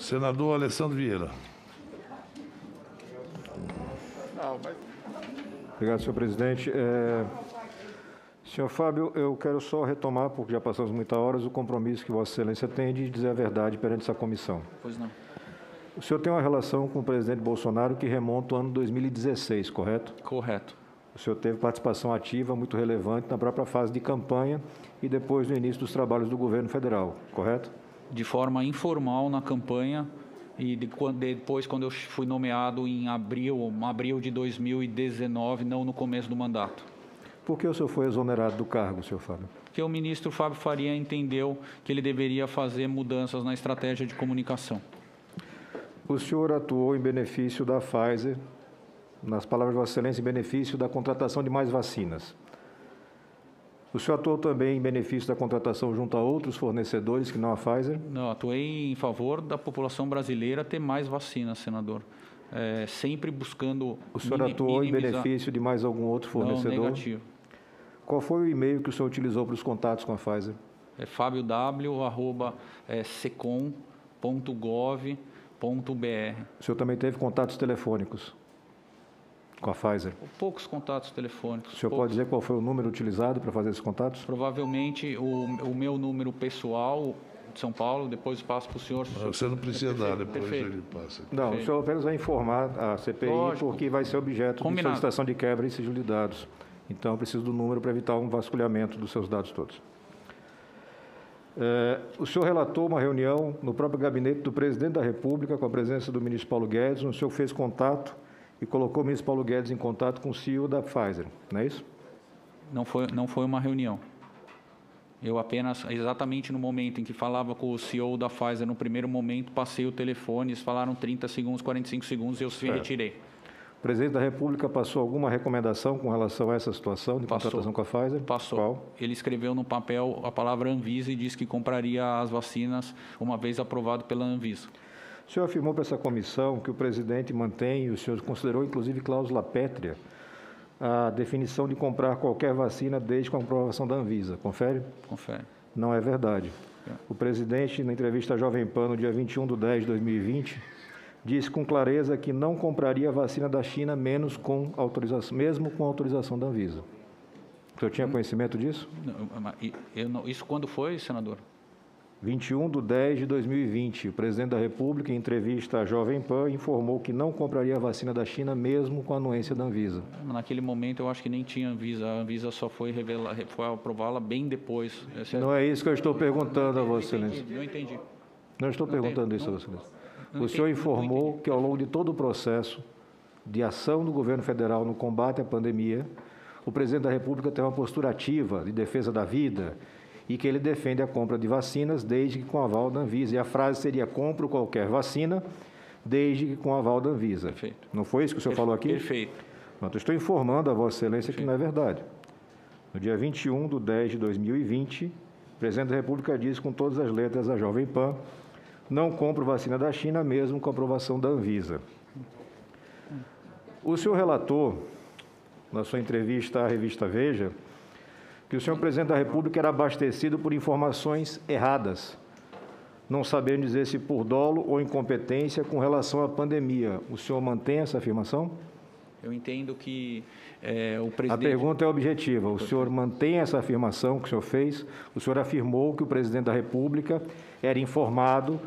Senador Alessandro Vieira. Obrigado, senhor presidente. Senhor Fábio, eu quero só retomar, porque já passamos muitas horas, o compromisso que Vossa Excelência tem de dizer a verdade perante essa comissão. Pois não. O senhor tem uma relação com o presidente Bolsonaro que remonta ao ano 2016, correto? Correto. O senhor teve participação ativa muito relevante na própria fase de campanha e depois no início dos trabalhos do governo federal, correto? De forma informal na campanha e depois, quando eu fui nomeado em abril de 2019, não no começo do mandato. Por que o senhor foi exonerado do cargo, senhor Fábio? Porque o ministro Fábio Faria entendeu que ele deveria fazer mudanças na estratégia de comunicação. O senhor atuou em benefício da Pfizer, nas palavras de Vossa Excelência, em benefício da contratação de mais vacinas. O senhor atuou também em benefício da contratação junto a outros fornecedores que não a Pfizer? Não, atuei em favor da população brasileira ter mais vacinas, senador. Sempre buscando... O senhor atuou em benefício de mais algum outro fornecedor? Não, negativo. Qual foi o e-mail que o senhor utilizou para os contatos com a Pfizer? fabiow@secom.gov.br. O senhor também teve contatos telefônicos com a Pfizer? Poucos contatos telefônicos. O senhor pode dizer qual foi o número utilizado para fazer esses contatos? Provavelmente o meu número pessoal de São Paulo, depois passo para o senhor. Você não precisa dar, depois perfeito. ele passa. Não, o senhor apenas vai informar a CPI, Lógico. porque vai ser objeto de solicitação de quebra e sigilo de dados. Então, eu preciso do número para evitar um vasculhamento dos seus dados todos. O senhor relatou uma reunião no próprio gabinete do presidente da República, com a presença do ministro Paulo Guedes, onde o senhor fez contato e colocou o ministro Paulo Guedes em contato com o CEO da Pfizer, não é isso? Não foi uma reunião. Eu apenas, exatamente no momento em que falava com o CEO da Pfizer, no primeiro momento, passei o telefone, eles falaram 30 segundos, 45 segundos e eu retirei. O presidente da República passou alguma recomendação com relação a essa situação de contratação com a Pfizer? Passou. Qual? Ele escreveu no papel a palavra Anvisa e disse que compraria as vacinas uma vez aprovado pela Anvisa. O senhor afirmou para essa comissão que o presidente mantém, e o senhor considerou inclusive cláusula pétrea, a definição de comprar qualquer vacina desde com a aprovação da Anvisa. Confere? Confere. Não é verdade. O presidente, na entrevista à Jovem Pan, no dia 21/10/2020, disse com clareza que não compraria a vacina da China mesmo com autorização da Anvisa. O senhor tinha conhecimento disso? Isso quando foi, senador? 21/10/2020, o presidente da República, em entrevista à Jovem Pan, informou que não compraria a vacina da China mesmo com a anuência da Anvisa. Naquele momento, eu acho que nem tinha Anvisa. A Anvisa só foi aprová-la bem depois. Não é isso que eu estou perguntando a Vossa Excelência. Não entendi. Não estou perguntando isso a Vossa Excelência. O senhor informou que, ao longo de todo o processo de ação do governo federal no combate à pandemia, o presidente da República tem uma postura ativa de defesa da vida e que ele defende a compra de vacinas desde que com aval da Anvisa. E a frase seria: compro qualquer vacina desde que com aval da Anvisa. Perfeito. Não foi isso que o senhor falou aqui? Perfeito. Pronto, eu estou informando a Vossa Excelência que não é verdade. No dia 21/10/2020, o presidente da República disse com todas as letras à Jovem Pan: não compro vacina da China mesmo com aprovação da Anvisa. O senhor relatou, na sua entrevista à revista Veja, que o senhor presidente da República era abastecido por informações erradas, não sabendo dizer se por dolo ou incompetência com relação à pandemia. O senhor mantém essa afirmação? Eu entendo que o presidente... A pergunta é objetiva. O senhor mantém essa afirmação que o senhor fez? O senhor afirmou que o presidente da República era informado,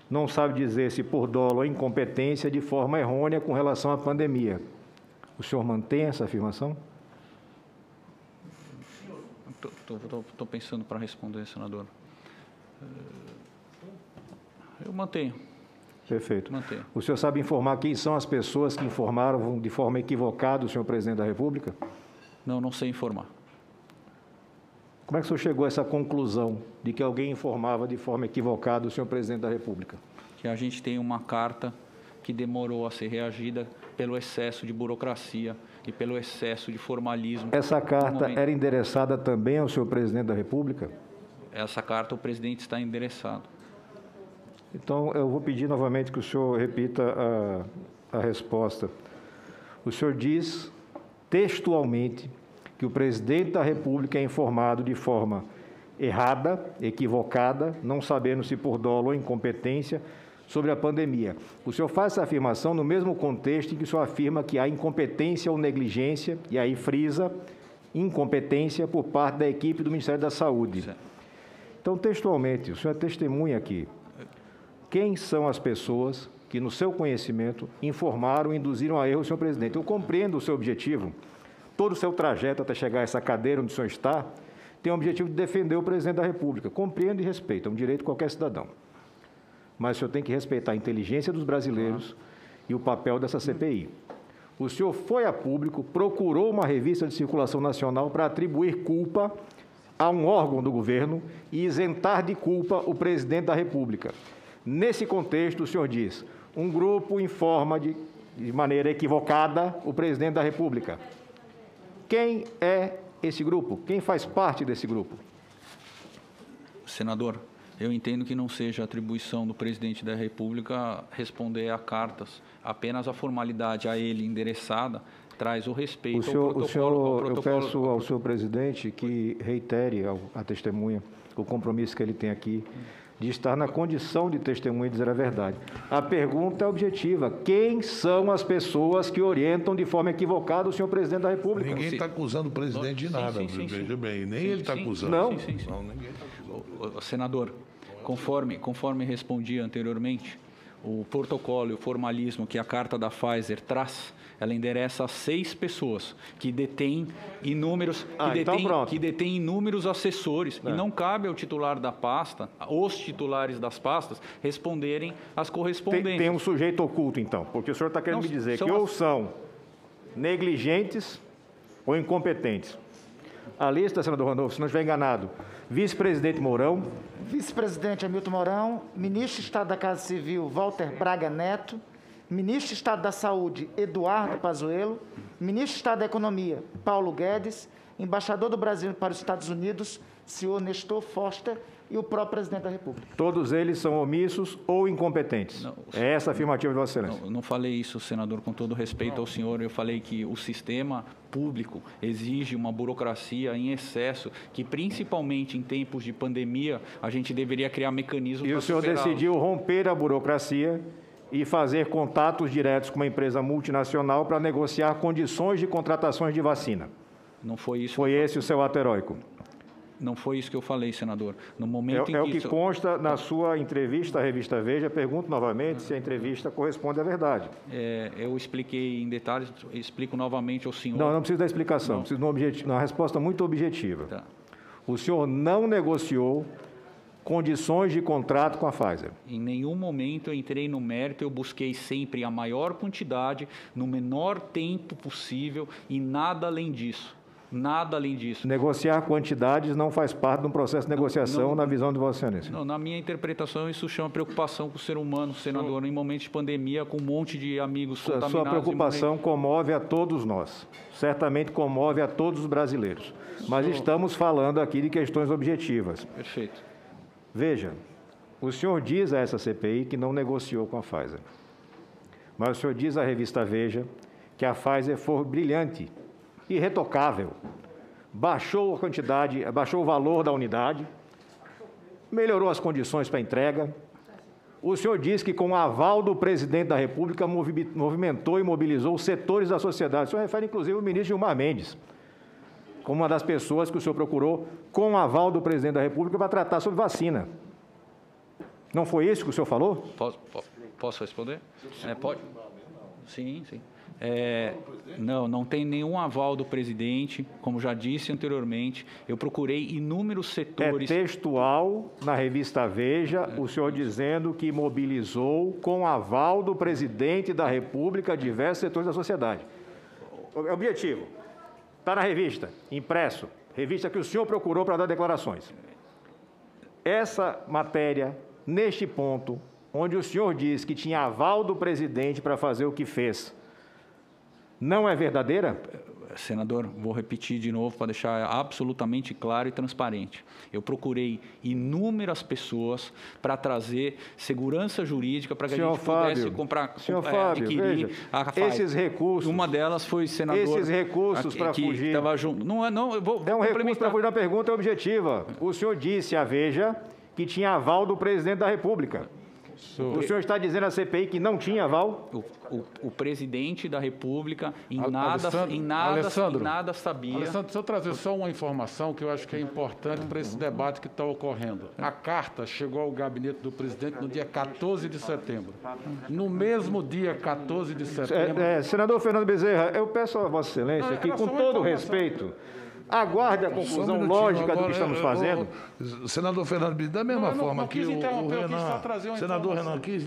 não sabe dizer se por dolo ou incompetência, de forma errônea com relação à pandemia. O senhor mantém essa afirmação? Estou pensando para responder, senador. Eu mantenho. Perfeito. Mantenho. O senhor sabe informar quem são as pessoas que informaram de forma equivocada o senhor presidente da República? Não sei informar. Como é que o senhor chegou a essa conclusão de que alguém informava de forma equivocada o senhor presidente da República? Que a gente tem uma carta que demorou a ser reagida pelo excesso de burocracia e pelo excesso de formalismo. Essa carta era endereçada também ao senhor presidente da República? Essa carta o presidente está endereçado. Então, eu vou pedir novamente que o senhor repita a resposta. O senhor diz textualmente que o presidente da República é informado de forma errada, equivocada, não sabendo se por dolo ou incompetência, sobre a pandemia. O senhor faz essa afirmação no mesmo contexto em que o senhor afirma que há incompetência ou negligência, e aí frisa, incompetência por parte da equipe do Ministério da Saúde. Certo. Então, textualmente, o senhor é testemunha aqui. Quem são as pessoas que, no seu conhecimento, informaram e induziram a erro o senhor presidente? Eu compreendo o seu objetivo. Todo o seu trajeto até chegar a essa cadeira onde o senhor está tem o objetivo de defender o presidente da República. Compreendo e respeito, é um direito de qualquer cidadão. Mas o senhor tem que respeitar a inteligência dos brasileiros e o papel dessa CPI. O senhor foi a público, procurou uma revista de circulação nacional para atribuir culpa a um órgão do governo e isentar de culpa o presidente da República. Nesse contexto, o senhor diz, um grupo informa de maneira equivocada o presidente da República. Quem é esse grupo? Quem faz parte desse grupo? Senador, eu entendo que não seja atribuição do presidente da República responder a cartas. Apenas a formalidade a ele endereçada traz o respeito ao protocolo. Eu peço ao senhor presidente que reitere à testemunha o compromisso que ele tem aqui de estar na condição de testemunha e dizer a verdade. A pergunta é objetiva. Quem são as pessoas que orientam de forma equivocada o senhor presidente da República? Ninguém está acusando o presidente de nada, veja bem. Nem ele está acusando. Não. Não, ninguém está acusando. Senador, conforme respondi anteriormente, o protocolo e o formalismo que a carta da Pfizer traz, ela endereça a 6 pessoas que detêm inúmeros, inúmeros assessores. E não cabe ao titular da pasta, os titulares das pastas, responderem às correspondências. Tem um sujeito oculto, então, porque o senhor está querendo me dizer que ou são negligentes ou incompetentes. A lista, senador Randolfo, se não estiver enganado, vice-presidente Mourão. Vice-presidente Hamilton Mourão, ministro de Estado da Casa Civil, Walter Braga Neto, ministro de Estado da Saúde, Eduardo Pazuello, ministro de Estado da Economia, Paulo Guedes, embaixador do Brasil para os Estados Unidos, senhor Nestor Foster, e o próprio presidente da República. Todos eles são omissos ou incompetentes? Não, é essa a afirmativa de Vossa Excelência? Não falei isso, senador, com todo respeito ao senhor. Eu falei que o sistema público exige uma burocracia em excesso, que principalmente em tempos de pandemia, a gente deveria criar mecanismos para superá-los. E o senhor decidiu romper a burocracia e fazer contatos diretos com uma empresa multinacional para negociar condições de contratações de vacina. Não foi isso. Foi esse o seu ato heróico? Não foi isso que eu falei, senador. No momento é o que consta na sua entrevista à revista Veja. Pergunto novamente se a entrevista corresponde à verdade. Eu expliquei em detalhes, explico novamente ao senhor. Não precisa da explicação, preciso de uma resposta muito objetiva. Tá. O senhor não negociou condições de contrato com a Pfizer? Em nenhum momento eu entrei no mérito, eu busquei sempre a maior quantidade, no menor tempo possível e nada além disso. Nada além disso. Negociar quantidades não faz parte de um processo de negociação na visão de Vossa Excelência? Não, na minha interpretação, isso chama preocupação com o ser humano, senador, em momentos de pandemia, com um monte de amigos contaminados. Sua preocupação comove a todos nós, certamente comove a todos os brasileiros. Mas estamos falando aqui de questões objetivas. Perfeito. Veja, o senhor diz a essa CPI que não negociou com a Pfizer. Mas o senhor diz à revista Veja que a Pfizer foi brilhante, irretocável, baixou a quantidade, baixou o valor da unidade, melhorou as condições para entrega. O senhor diz que, com o aval do presidente da República, movimentou e mobilizou setores da sociedade. O senhor refere, inclusive, o ministro Gilmar Mendes, como uma das pessoas que o senhor procurou, com o aval do presidente da República, para tratar sobre vacina. Não foi isso que o senhor falou? Posso responder? Pode. Sim. Não tem nenhum aval do presidente, como já disse anteriormente. Eu procurei inúmeros setores. É textual na revista Veja, o senhor dizendo que mobilizou com aval do presidente da República diversos setores da sociedade. É objetivo. Está na revista, impresso, revista que o senhor procurou para dar declarações. Essa matéria, neste ponto, onde o senhor diz que tinha aval do presidente para fazer o que fez, não é verdadeira? Senador, vou repetir de novo para deixar absolutamente claro e transparente. Eu procurei inúmeras pessoas para trazer segurança jurídica para que a gente pudesse adquirir a Pfizer. Esses recursos... Uma delas foi, senador... Esses recursos para fugir... Estava junto. Não, eu vou é um recurso para fugir da pergunta objetiva. O senhor disse à Veja que tinha aval do presidente da República. O senhor está dizendo à CPI que não tinha aval? O presidente da República em nada sabia. Alessandro, deixa eu trazer só uma informação que eu acho que é importante para esse debate que está ocorrendo. A carta chegou ao gabinete do presidente no dia 14 de setembro. No mesmo dia 14 de setembro... Senador Fernando Bezerra, eu peço a Vossa Excelência que, com todo respeito, aguarde a conclusão lógica do que estamos fazendo. Senador Fernando Bezerra, da mesma forma que o Renan, senador Renan quis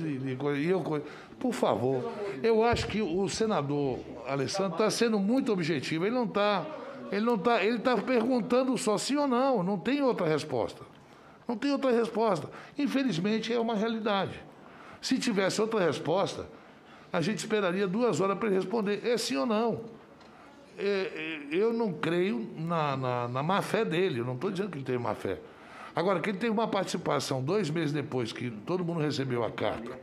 por favor, eu acho que o senador Alessandro está sendo muito objetivo. Ele está perguntando só sim ou não. Não tem outra resposta. Não tem outra resposta. Infelizmente, é uma realidade. Se tivesse outra resposta, a gente esperaria 2 horas para ele responder. É sim ou não. Eu não creio na má fé dele. Eu não estou dizendo que ele tem má fé. Agora, que ele teve uma participação 2 meses depois que todo mundo recebeu a carta,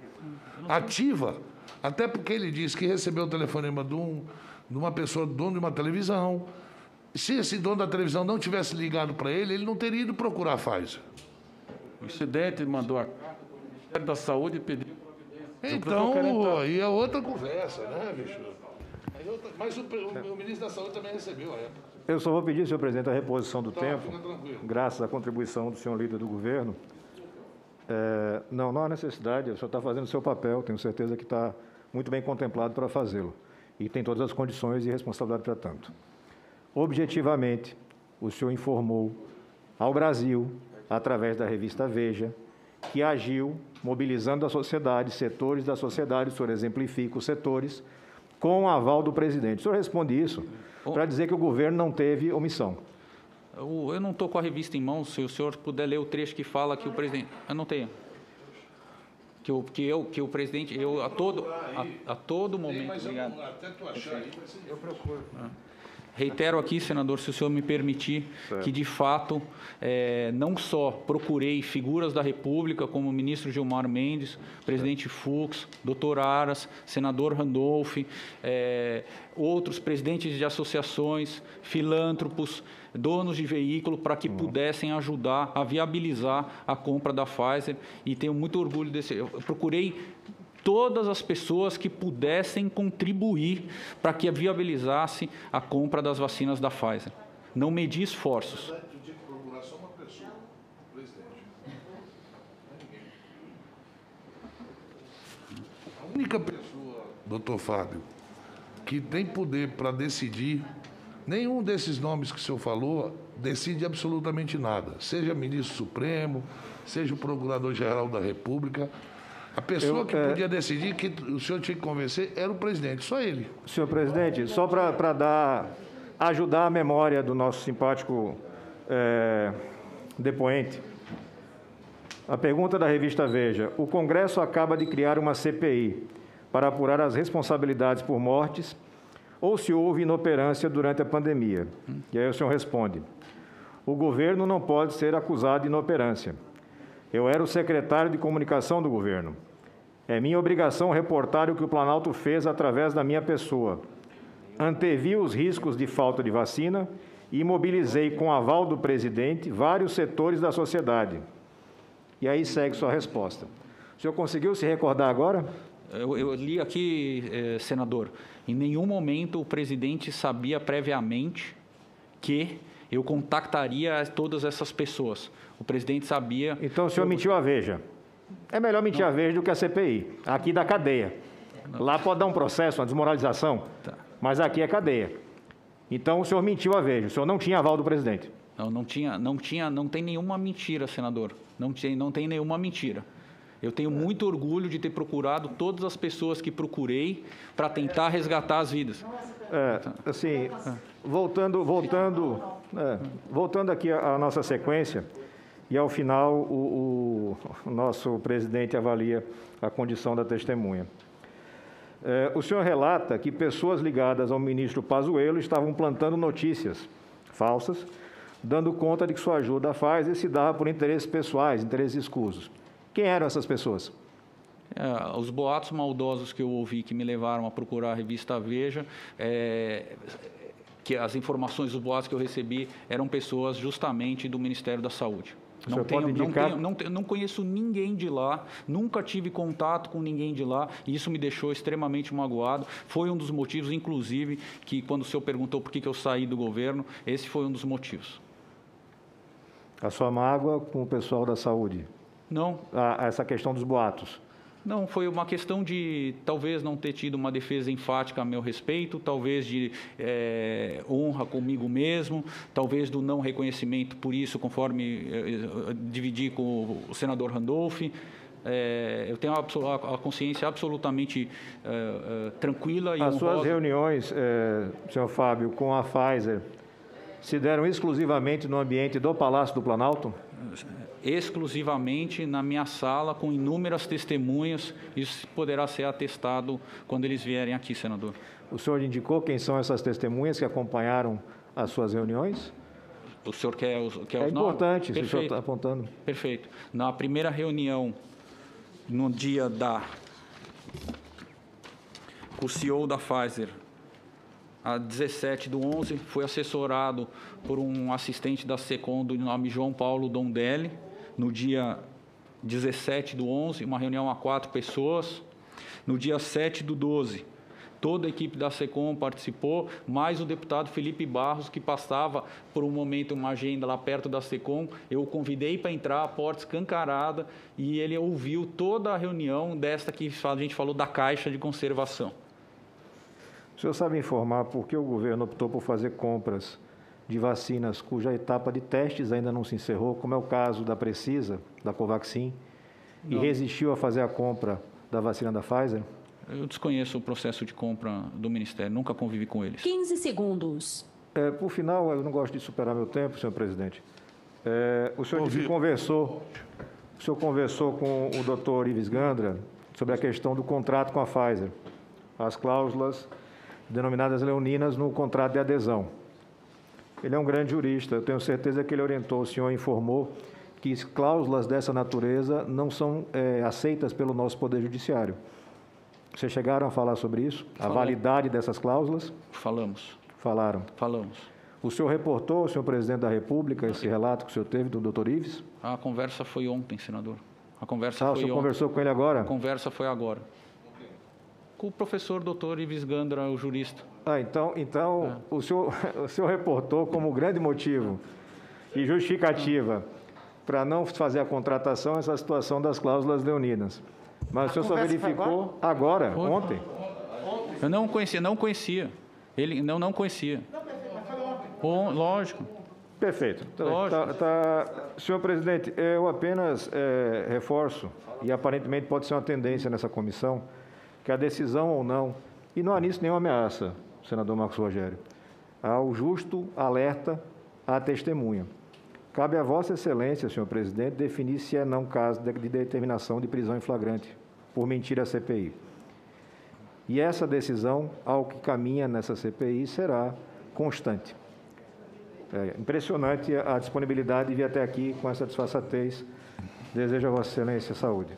ativa, até porque ele disse que recebeu o telefonema de uma pessoa, dono de uma televisão. Se esse dono da televisão não tivesse ligado para ele, ele não teria ido procurar a Pfizer. O presidente mandou a carta do Ministério da Saúde e pediu providência. Então, aí é outra conversa, né, bicho? Mas o ministro da Saúde também recebeu a época. Eu só vou pedir, senhor presidente, a reposição do tempo, graças à contribuição do senhor líder do governo. Não há necessidade, o senhor está fazendo o seu papel, tenho certeza que está muito bem contemplado para fazê-lo. E tem todas as condições e responsabilidade para tanto. Objetivamente, o senhor informou ao Brasil, através da revista Veja, que agiu mobilizando a sociedade, setores da sociedade, o senhor exemplifica os setores, com o aval do presidente. O senhor responde isso para dizer que o governo não teve omissão. Eu não estou com a revista em mãos, se o senhor puder ler o trecho que fala que o presidente... Eu não tenho. Que o presidente... a todo momento... Mas até tu achar aí... Eu procuro. Reitero aqui, senador, se o senhor me permitir, que de fato não só procurei figuras da República, como o ministro Gilmar Mendes, presidente Fux, doutor Aras, senador Randolph, outros presidentes de associações, filântropos, donos de veículo, para que pudessem ajudar a viabilizar a compra da Pfizer, e tenho muito orgulho desse... Eu procurei todas as pessoas que pudessem contribuir para que viabilizasse a compra das vacinas da Pfizer. Não medi esforços. A única pessoa, doutor Fábio, que tem poder para decidir, nenhum desses nomes que o senhor falou decide absolutamente nada. Seja ministro Supremo, seja o Procurador-Geral da República. A pessoa que podia decidir, que o senhor tinha que convencer, era o presidente, só ele. Senhor presidente, só para ajudar a memória do nosso simpático depoente, a pergunta da revista Veja: o Congresso acaba de criar uma CPI para apurar as responsabilidades por mortes ou se houve inoperância durante a pandemia. E aí o senhor responde: o governo não pode ser acusado de inoperância. Eu era o secretário de comunicação do governo. É minha obrigação reportar o que o Planalto fez através da minha pessoa. Antevi os riscos de falta de vacina e mobilizei, com aval do presidente, vários setores da sociedade. E aí segue sua resposta. O senhor conseguiu se recordar agora? Eu li aqui, senador, em nenhum momento o presidente sabia previamente que eu contactaria todas essas pessoas. O presidente sabia... Então o senhor mentiu à Veja. É melhor mentir à Veja do que a CPI. Aqui da cadeia. Lá pode dar um processo, uma desmoralização, mas aqui é cadeia. Então o senhor mentiu à Veja. O senhor não tinha aval do presidente. Não tem nenhuma mentira, senador. Não tem nenhuma mentira. Eu tenho muito orgulho de ter procurado todas as pessoas que procurei para tentar resgatar as vidas. Voltando aqui à nossa sequência, e ao final o nosso presidente avalia a condição da testemunha. O senhor relata que pessoas ligadas ao ministro Pazuello estavam plantando notícias falsas, dando conta de que sua ajuda à Pfizer se dava por interesses pessoais, interesses escusos. Quem eram essas pessoas? Os boatos maldosos que eu ouvi que me levaram a procurar a revista Veja, que as informações dos boatos que eu recebi eram pessoas justamente do Ministério da Saúde. Não conheço ninguém de lá, nunca tive contato com ninguém de lá, e isso me deixou extremamente magoado. Foi um dos motivos, inclusive, que quando o senhor perguntou por que eu saí do governo, esse foi um dos motivos. A sua mágoa com o pessoal da saúde? Não. Essa questão dos boatos? Não, foi uma questão de talvez não ter tido uma defesa enfática a meu respeito, talvez de honra comigo mesmo, talvez do não reconhecimento por isso, conforme dividi com o senador Randolph. Eu tenho a consciência absolutamente tranquila e honrosa. As suas reuniões, senhor Fábio, com a Pfizer, se deram exclusivamente no ambiente do Palácio do Planalto? Exclusivamente na minha sala, com inúmeras testemunhas. Isso poderá ser atestado quando eles vierem aqui, senador. O senhor indicou quem são essas testemunhas que acompanharam as suas reuniões? O senhor quer os nomes? É importante, se o senhor está apontando. Perfeito. Na primeira reunião, no dia com o CEO da Pfizer, a 17/11, foi assessorado por um assistente da SECOM do nome João Paulo Dondelli. No dia 17/11, uma reunião a 4 pessoas. No dia 7/12, toda a equipe da SECOM participou, mais o deputado Felipe Barros, que passava por um momento uma agenda lá perto da SECOM. Eu o convidei para entrar, a porta escancarada, e ele ouviu toda a reunião desta que a gente falou da Caixa de Conservação. O senhor sabe informar por que o governo optou por fazer compras de vacinas cuja etapa de testes ainda não se encerrou, como é o caso da Precisa, da Covaxin, e resistiu a fazer a compra da vacina da Pfizer? Eu desconheço o processo de compra do Ministério, nunca convivi com eles. 15 segundos. Por final, eu não gosto de superar meu tempo, senhor presidente. O senhor conversou com o doutor Ives Gandra sobre a questão do contrato com a Pfizer, as cláusulas denominadas leoninas no contrato de adesão. Ele é um grande jurista, eu tenho certeza que ele orientou, o senhor informou que cláusulas dessa natureza não são aceitas pelo nosso Poder Judiciário. Vocês chegaram a falar sobre isso? A validade dessas cláusulas? Falamos. Falaram? Falamos. O senhor reportou, senhor presidente da República, esse relato que o senhor teve do doutor Ives? A conversa foi ontem, senador. A conversa foi ontem. O senhor conversou com ele agora? A conversa foi agora. Com o professor doutor Ives Gandra, o jurista. Então o senhor reportou como grande motivo e justificativa para não fazer a contratação essa situação das cláusulas leoninas. Mas o senhor só verificou agora, ontem? Eu não conhecia. Ele não conhecia. Lógico. Perfeito. Senhor presidente, eu apenas reforço, e aparentemente pode ser uma tendência nessa comissão, que a decisão ou não, e não há nisso nenhuma ameaça, senador Marcos Rogério, há o justo alerta à testemunha. Cabe a Vossa Excelência, senhor presidente, definir se é não caso de determinação de prisão em flagrante por mentira à CPI. E essa decisão, ao que caminha nessa CPI, será constante. É impressionante a disponibilidade de vir até aqui com essa disfarçatez. Desejo a Vossa Excelência saúde.